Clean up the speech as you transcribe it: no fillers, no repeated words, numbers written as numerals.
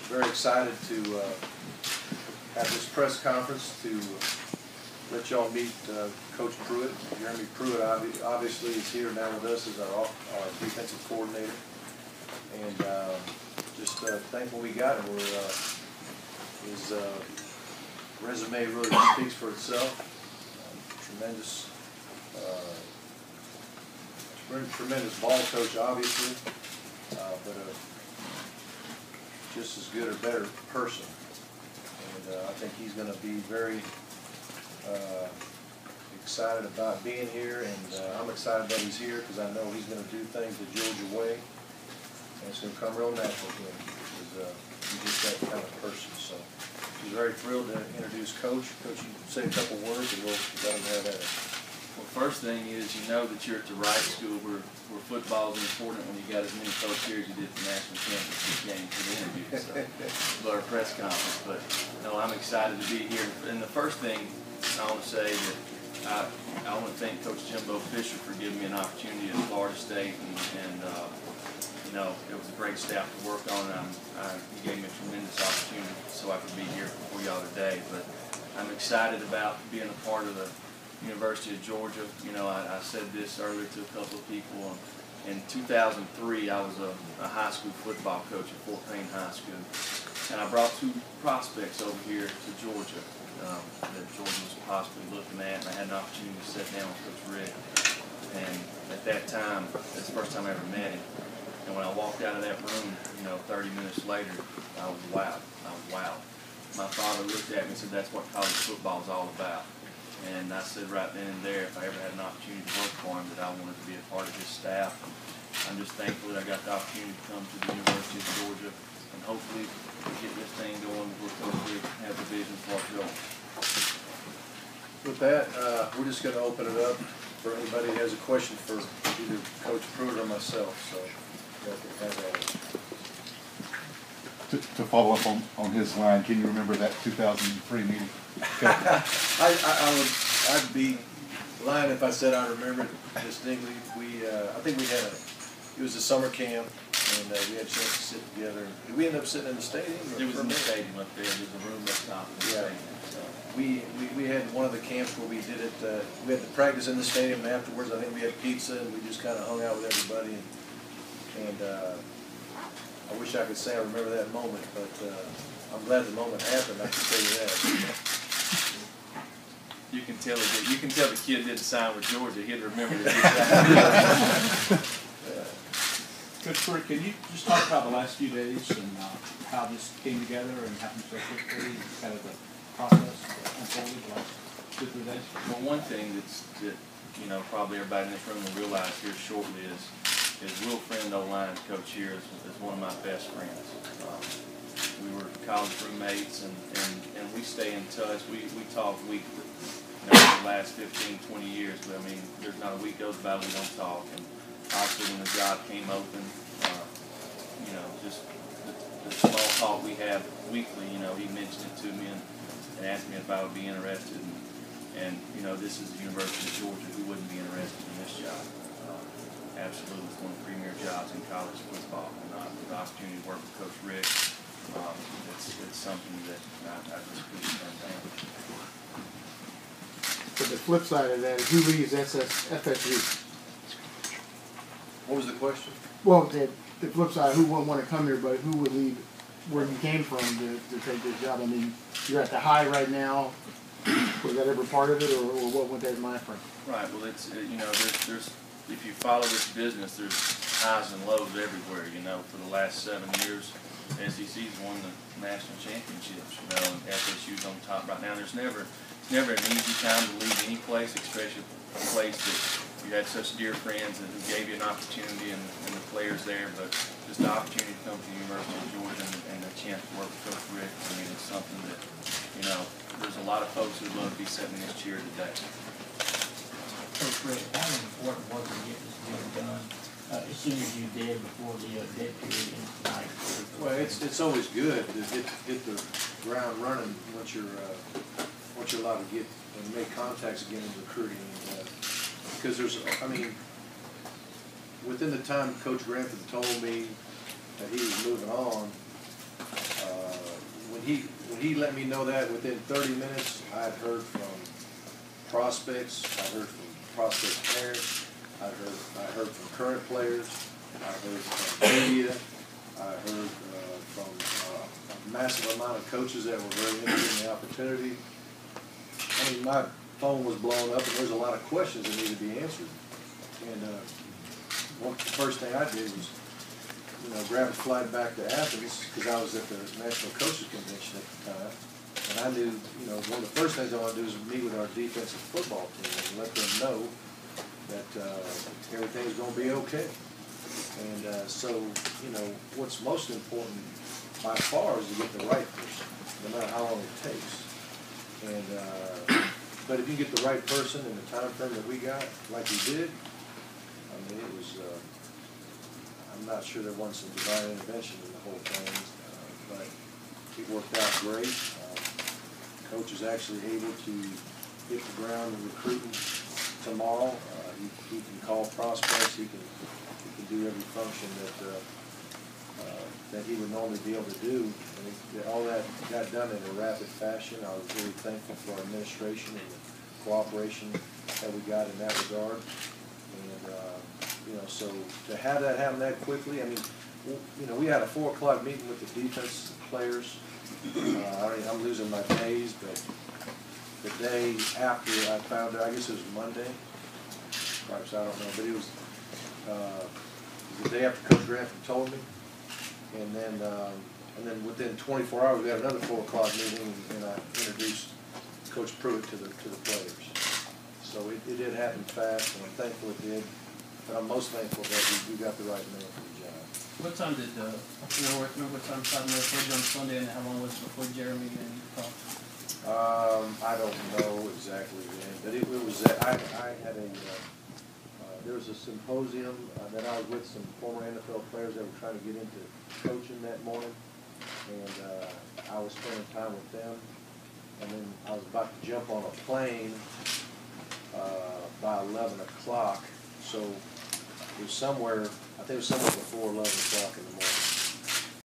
very excited to have this press conference to let y'all meet Coach Pruitt. Jeremy Pruitt obviously is here now with us as our defensive coordinator, and just thankful we got him. His resume really speaks for itself. Tremendous ball coach, obviously, but just as good or better person. And I think he's going to be very excited about being here, and I'm excited that he's here because I know he's going to do things the Georgia way, and it's going to come real natural to him because he's just that kind of person. So he's very thrilled to introduce Coach. Coach, you say a couple words, and we'll let him have at it. Well, first thing is you know that you're at the right school where football is important when you got as many coach here as you did the national championship game for the interview, so our press conference. But no, I'm excited to be here. And the first thing I want to say that I want to thank Coach Jimbo Fisher for giving me an opportunity at Florida State, and you know, it was a great staff to work on. He gave me a tremendous opportunity so I could be here for y'all today. But I'm excited about being a part of the University of Georgia. You know, I said this earlier to a couple of people. In 2003, I was a high school football coach at Fort Payne High School, and I brought two prospects over here to Georgia that Georgia was possibly looking at, and I had an opportunity to sit down with Coach Rick. And at that time, that's the first time I ever met him. And when I walked out of that room, you know, 30 minutes later, I was wowed. My father looked at me and said, "That's what college football is all about." And I said right then and there, if I ever had an opportunity to work for him, that I wanted to be a part of his staff. And I'm just thankful that I got the opportunity to come to the University of Georgia, and hopefully get this thing going where Coach Rick has a vision for it going. With that, we're just going to open it up for anybody who has a question for either Coach Pruitt or myself. So you can have that. To follow up on his line, can you remember that 2003 meeting? I'd be lying if I said I remember it distinctly. I think we had it was a summer camp, and we had a chance to sit together. Did we end up sitting in the stadium? It was in the stadium up there. There's a room up top in the stadium. So. We had one of the camps where we did it. We had the practice in the stadium, and afterwards I think we had pizza, and we just kind of hung out with everybody. And I wish I could say I remember that moment, but I'm glad the moment happened. I can tell you that. You can tell the kid didn't sign with Georgia. He'd remember it. Coach Pruitt, can you just talk about the last few days and how this came together and happened so quickly, kind of the process unfolded the last 2-3 days? Well, one thing that you know probably everybody in this room will realize here shortly is Will Friend, O-line coach here, is one of my best friends. We were college roommates, and we stay in touch. We talk weekly. You know, for the last 15, 20 years, but I mean, there's not a week goes by we don't talk. And obviously, when the job came open, you know, just the small talk we have weekly, you know, he mentioned it to me and asked me if I would be interested. And you know, this is the University of Georgia. Who wouldn't be interested in this job? Absolutely, it's one of the premier jobs in college football. And the opportunity to work with Coach Rick, it's something that I just couldn't turn down. But the flip side of that is who leaves FSU? What was the question? Well, the flip side, who wouldn't want to come here, but who would leave where you came from to take this job? I mean, you're at the high right now. Was that ever part of it, or what went that mind frame? Right. Well, it's you know, there's if you follow this business, there's highs and lows everywhere. You know, for the last 7 years, SEC's won the national championships. You know, and FSU's on top right now. It's never an easy time to leave any place, especially a place that you had such dear friends and who gave you an opportunity and the players there. But just the opportunity to come to the University of Georgia and the chance to work with Coach Rick. I mean, it's something that you know. There's a lot of folks who'd love to be sitting in this chair today. Coach Rick, how important was it to get this deal done as soon as you did before the dead period tonight? Well, it's always good to hit the ground running once you're allowed to get and make contacts again in recruiting, because I mean, within the time Coach Grantham told me that he was moving on, when he let me know that, within 30 minutes, I had heard from prospects, I heard from prospects' parents, I heard from current players, I heard from media, I heard from a massive amount of coaches that were very interested in the opportunity. I mean, my phone was blowing up, and there's a lot of questions that needed to be answered. And the first thing I did was, grab a flight back to Athens, because I was at the National Coaches Convention at the time. And I knew, one of the first things I want to do is meet with our defensive football team and let them know that everything's going to be okay. And so, what's most important by far is to get the right person, no matter how long it takes. And but if you get the right person in the time frame that we got, like we did, I mean, it was. I'm not sure there wasn't some divine intervention in the whole thing, but it worked out great. Coach is actually able to hit the ground recruiting tomorrow. He can call prospects. He can do every function that he would normally be able to do. And all that got done in a rapid fashion. I was really thankful for our administration and the cooperation that we got in that regard. And so to have that happen that quickly, I mean, we had a 4 o'clock meeting with the defense players. I'm losing my days, but the day after I found out, I guess it was Monday. Perhaps I don't know, but it was the day after Coach Grantham told me, and then within 24 hours we had another 4 o'clock meeting, and I introduced Coach Pruitt to the players. So it did happen fast, and I'm thankful it did. But I'm most thankful that we got the right man for the job. What time did, remember what time Todd Murray played on Sunday, and how long was it before Jeremy and you talked? I don't know exactly when, but it was, I had there was a symposium that I was with some former NFL players that were trying to get into coaching that morning, and I was spending time with them, and then I was about to jump on a plane by 11 o'clock, so it was somewhere, I think it was somewhere before 11 o'clock in the morning.